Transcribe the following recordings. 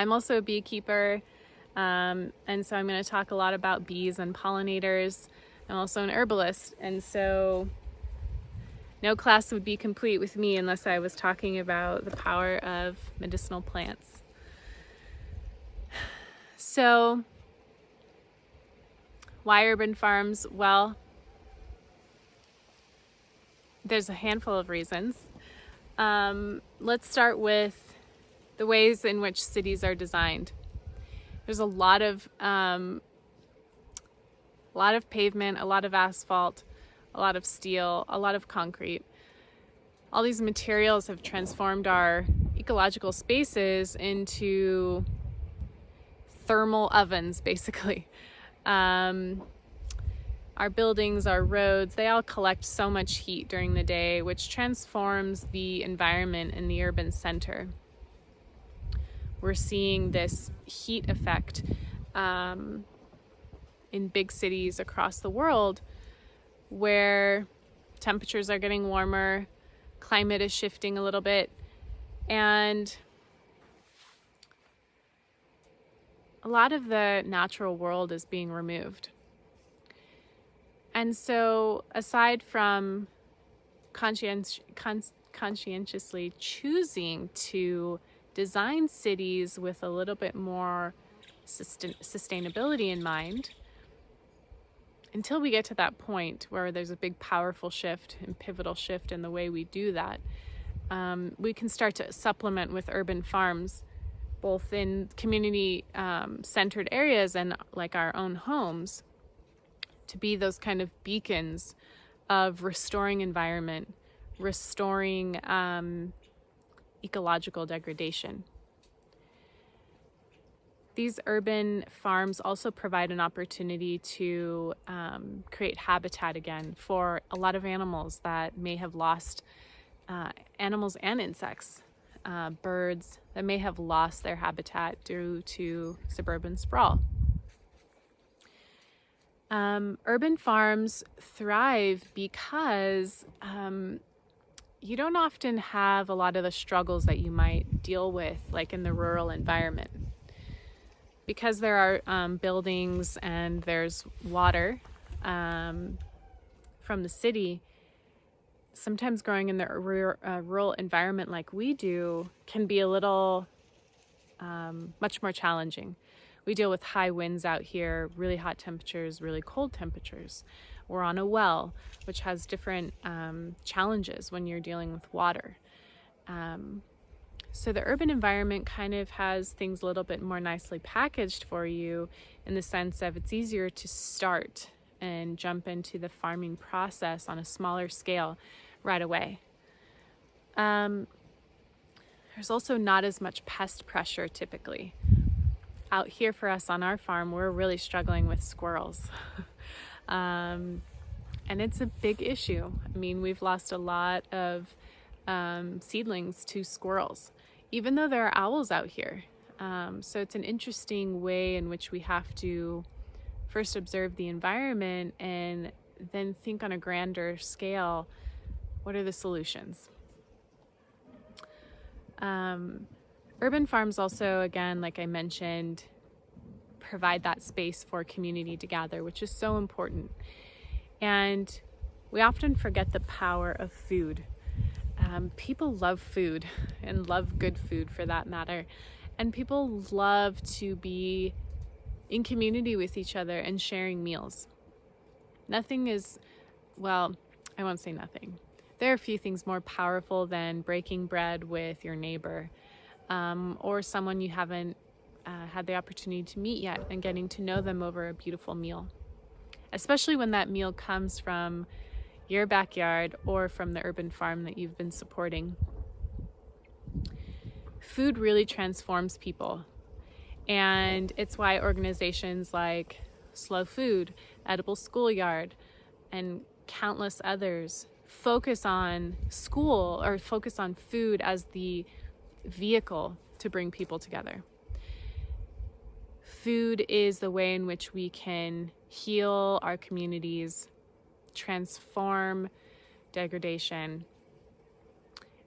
I'm also a beekeeper, and so I'm going to talk a lot about bees and pollinators. I'm also an herbalist, and so no class would be complete with me unless I was talking about the power of medicinal plants. So, why urban farms? Well, there's a handful of reasons. Let's start with the ways in which cities are designed. There's a lot of pavement, a lot of asphalt, a lot of steel, a lot of concrete. All these materials have transformed our ecological spaces into thermal ovens, basically. Our buildings, our roads, they all collect so much heat during the day, which transforms the environment in the urban center. We're seeing this heat effect in big cities across the world where temperatures are getting warmer, climate is shifting a little bit, and a lot of the natural world is being removed. And so, aside from conscientiously choosing to design cities with a little bit more sustainability in mind, until we get to that point where there's a big, powerful shift and pivotal shift in the way we do that, we can start to supplement with urban farms, both in community centered areas and like our own homes, to be those kind of beacons of restoring environment, restoring ecological degradation. These urban farms also provide an opportunity to create habitat again for a lot of animals that may have lost, animals and insects, birds that may have lost their habitat due to suburban sprawl. Urban farms thrive because you don't often have a lot of the struggles that you might deal with like in the rural environment. Because there are buildings and there's water from the city, sometimes growing in the rural environment like we do can be a little much more challenging. We deal with high winds out here, really hot temperatures, really cold temperatures. We're on a well, which has different challenges when you're dealing with water. So the urban environment kind of has things a little bit more nicely packaged for you in the sense of it's easier to start and jump into the farming process on a smaller scale right away. There's also not as much pest pressure typically. Out here for us on our farm, we're really struggling with squirrels. And it's a big issue. I mean, we've lost a lot of seedlings to squirrels, even though there are owls out here. So it's an interesting way in which we have to first observe the environment and then think on a grander scale, what are the solutions? Urban farms also, again, like I mentioned, provide that space for community to gather, which is so important. And we often forget the power of food. People love food and love good food for that matter. And people love to be in community with each other and sharing meals. Nothing is, well, I won't say nothing. There are a few things more powerful than breaking bread with your neighbor or someone you haven't had the opportunity to meet yet and getting to know them over a beautiful meal, especially when that meal comes from your backyard or from the urban farm that you've been supporting. Food really transforms people, and it's why organizations like Slow Food, Edible Schoolyard, and countless others focus on school or focus on food as the vehicle to bring people together. Food is the way in which we can heal our communities, transform degradation,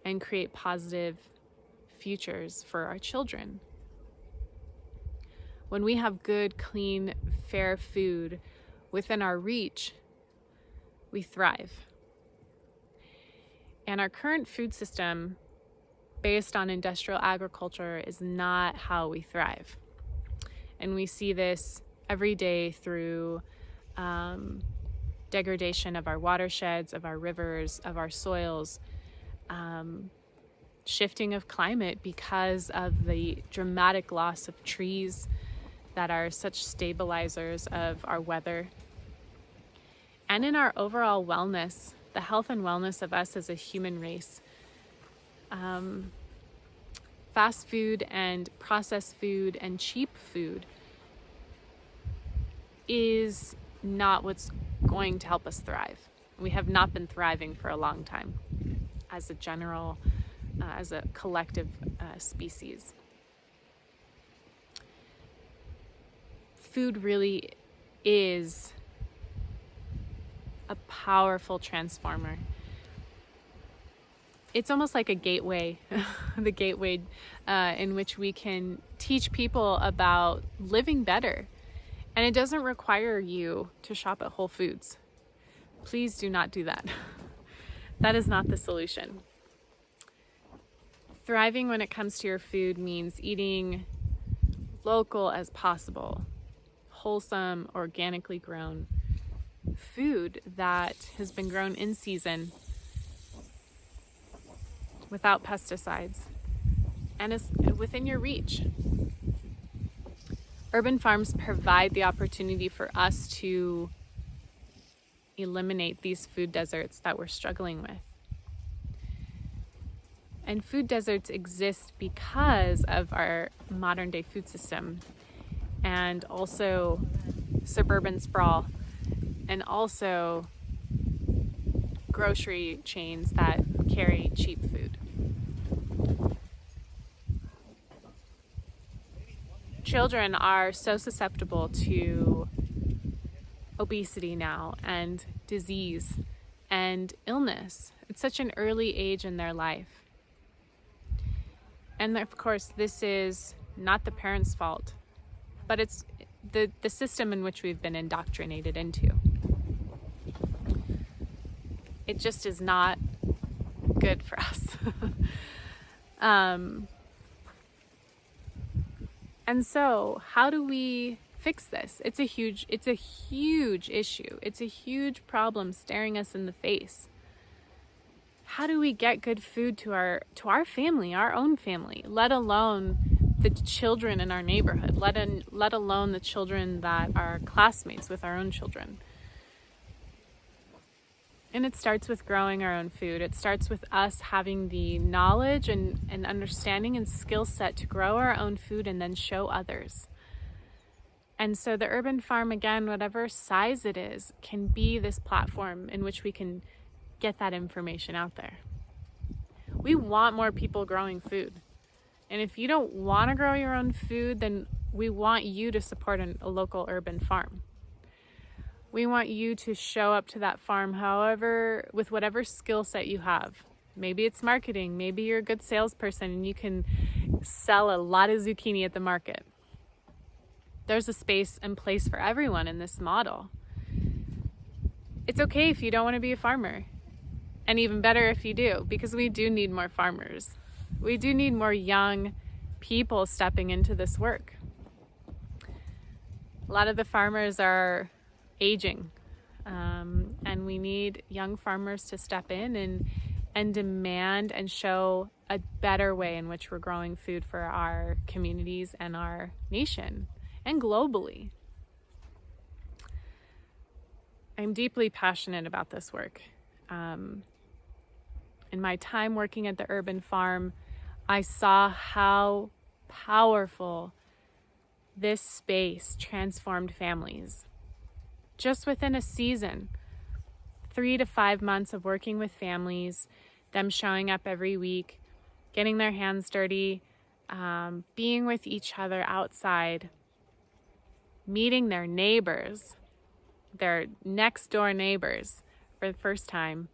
and create positive futures for our children. When we have good, clean, fair food within our reach, we thrive. And our current food system, based on industrial agriculture, is not how we thrive. And we see this every day through degradation of our watersheds, of our rivers, of our soils, shifting of climate because of the dramatic loss of trees that are such stabilizers of our weather. And in our overall wellness, the health and wellness of us as a human race. Fast food and processed food and cheap food is not what's going to help us thrive. We have not been thriving for a long time as a general, as a collective species. Food really is a powerful transformer. It's almost like a gateway, the gateway in which we can teach people about living better. And it doesn't require you to shop at Whole Foods. Please do not do that. That is not the solution. Thriving when it comes to your food means eating local as possible, wholesome, organically grown food that has been grown in season without pesticides and is within your reach. Urban farms provide the opportunity for us to eliminate these food deserts that we're struggling with. And food deserts exist because of our modern day food system and also suburban sprawl and also grocery chains that carry cheap food. Children are so susceptible to obesity now and disease and illness at such an early age in their life. And of course, this is not the parents' fault, but it's the system in which we've been indoctrinated into. It just is not good for us. And so how do we fix this? It's a huge issue. It's a huge problem staring us in the face. How do we get good food to our family, our own family, let alone the children in our neighborhood, let alone the children that are classmates with our own children? And it starts with growing our own food. It starts with us having the knowledge and understanding and skill set to grow our own food and then show others. And so the urban farm, again, whatever size it is, can be this platform in which we can get that information out there. We want more people growing food. And if you don't want to grow your own food, then we want you to support a local urban farm. We want you to show up to that farm with whatever skill set you have. Maybe it's marketing, maybe you're a good salesperson and you can sell a lot of zucchini at the market. There's a space and place for everyone in this model. It's okay if you don't want to be a farmer, and even better if you do, because we do need more farmers. We do need more young people stepping into this work. A lot of the farmers are aging, and we need young farmers to step in and demand and show a better way in which we're growing food for our communities and our nation and globally. I'm deeply passionate about this work. In my time working at the urban farm, I saw how powerful this space transformed families. Just within a season, 3 to 5 months of working with families, them showing up every week, getting their hands dirty, being with each other outside, meeting their neighbors, their next door neighbors for the first time,